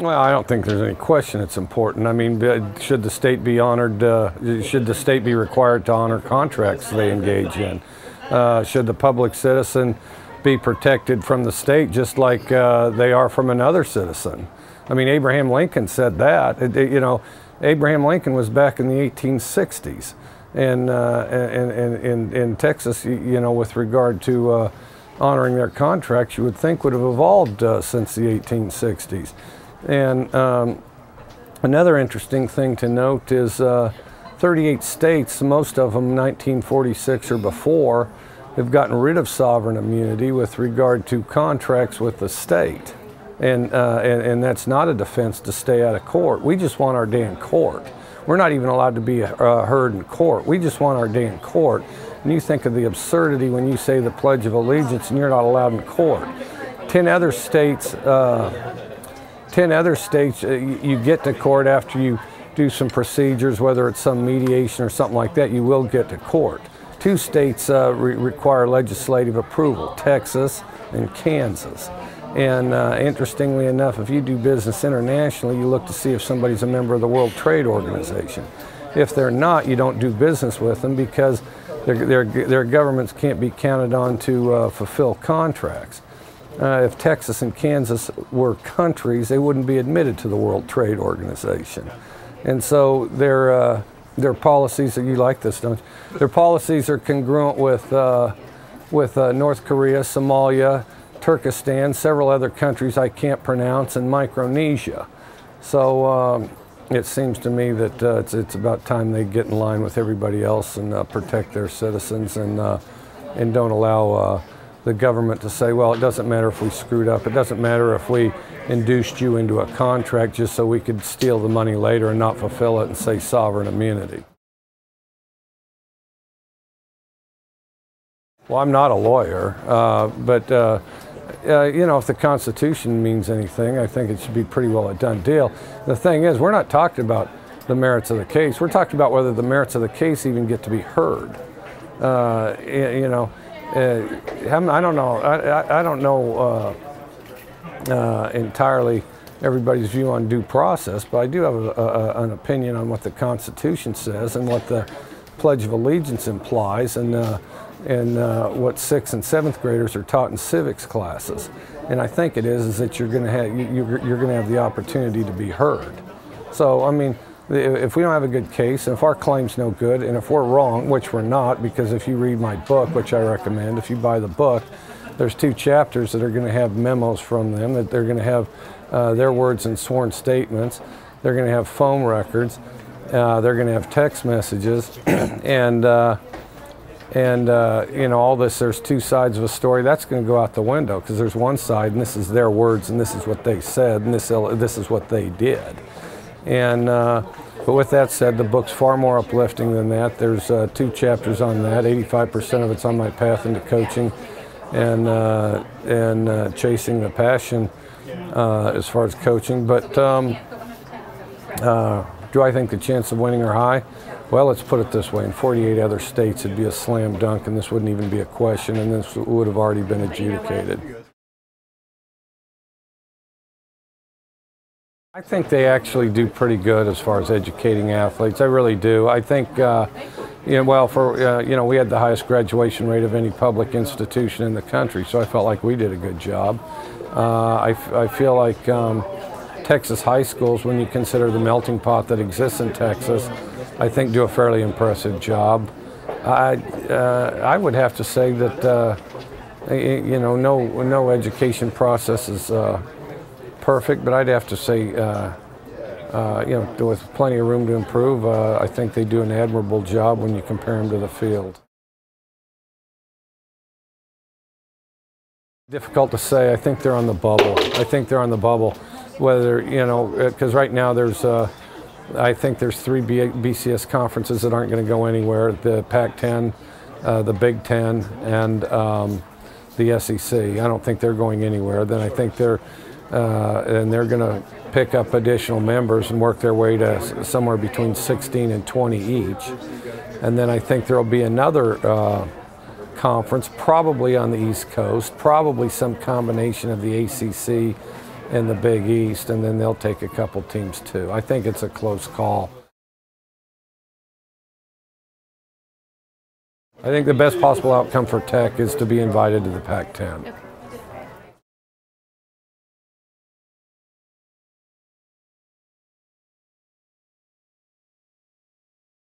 Well, I don't think there's any question it's important. I mean, should the state be honored, should the state be required to honor contracts they engage in? Should the public citizen be protected from the state just like they are from another citizen? I mean, Abraham Lincoln said that. You know, Abraham Lincoln was back in the 1860s. And in Texas, you know, with regard to honoring their contracts, you would think would have evolved since the 1860s. And another interesting thing to note is 38 states, most of them 1946 or before, have gotten rid of sovereign immunity with regard to contracts with the state. And that's not a defense to stay out of court. We just want our day in court. We're not even allowed to be heard in court. We just want our day in court. And you think of the absurdity when you say the Pledge of Allegiance and you're not allowed in court. 10 other states, you get to court after you do some procedures, whether it's some mediation or something like that, you will get to court. 2 states require legislative approval, Texas and Kansas. And interestingly enough, if you do business internationally, you look to see if somebody's a member of the World Trade Organization. If they're not, you don't do business with them because their governments can't be counted on to fulfill contracts. If Texas and Kansas were countries, they wouldn't be admitted to the World Trade Organization. And so their policies, you like this, don't you? Their policies are congruent with North Korea, Somalia, Turkestan, several other countries I can't pronounce, and Micronesia. So it seems to me that it's about time they get in line with everybody else and protect their citizens and don't allow the government to say, well, it doesn't matter if we screwed up. It doesn't matter if we induced you into a contract just so we could steal the money later and not fulfill it and say sovereign immunity. Well, I'm not a lawyer, but you know, if the Constitution means anything, I think it should be pretty well a done deal. The thing is, we're not talking about the merits of the case. We're talking about whether the merits of the case even get to be heard. You know, I don't know. I don't know entirely everybody's view on due process, but I do have an opinion on what the Constitution says and what the Pledge of Allegiance implies, and what 6th and 7th graders are taught in civics classes. And I think it is that you're going to have the opportunity to be heard. So I mean, if we don't have a good case, and if our claim's no good, and if we're wrong, which we're not, because if you read my book, which I recommend, if you buy the book, there's 2 chapters that are going to have memos from them, that they're going to have their words and sworn statements. They're going to have phone records. They're going to have text messages, and you know, all this, there's 2 sides of a story. That's going to go out the window because there's one side, and this is their words, and this is what they said, and this is what they did. And but with that said, the book's far more uplifting than that. There's 2 chapters on that. 85% of it's on my path into coaching and chasing the passion as far as coaching. But do I think the chance of winning are high? Well, let's put it this way. In 48 other states, it'd be a slam dunk, and this wouldn't even be a question, and this would have already been adjudicated. I think they actually do pretty good as far as educating athletes. I really do. I think, you know, well, you know, we had the highest graduation rate of any public institution in the country, so I felt like we did a good job. I feel like Texas high schools, when you consider the melting pot that exists in Texas, I think do a fairly impressive job. I would have to say that you know, no education process is perfect, but I'd have to say you know, with plenty of room to improve, I think they do an admirable job when you compare them to the field. Difficult to say. I think they're on the bubble. I think they're on the bubble. Whether, you know, because right now there's I think there's 3 BCS conferences that aren't going to go anywhere: the Pac-10, the Big Ten, and the SEC. I don't think they're going anywhere. Then I think they're going to pick up additional members and work their way to somewhere between 16 and 20 each. And then I think there'll be another conference, probably on the East Coast, probably some combination of the ACC in the Big East, and then they'll take a couple teams too. I think it's a close call. I think the best possible outcome for Tech is to be invited to the Pac-10. Okay.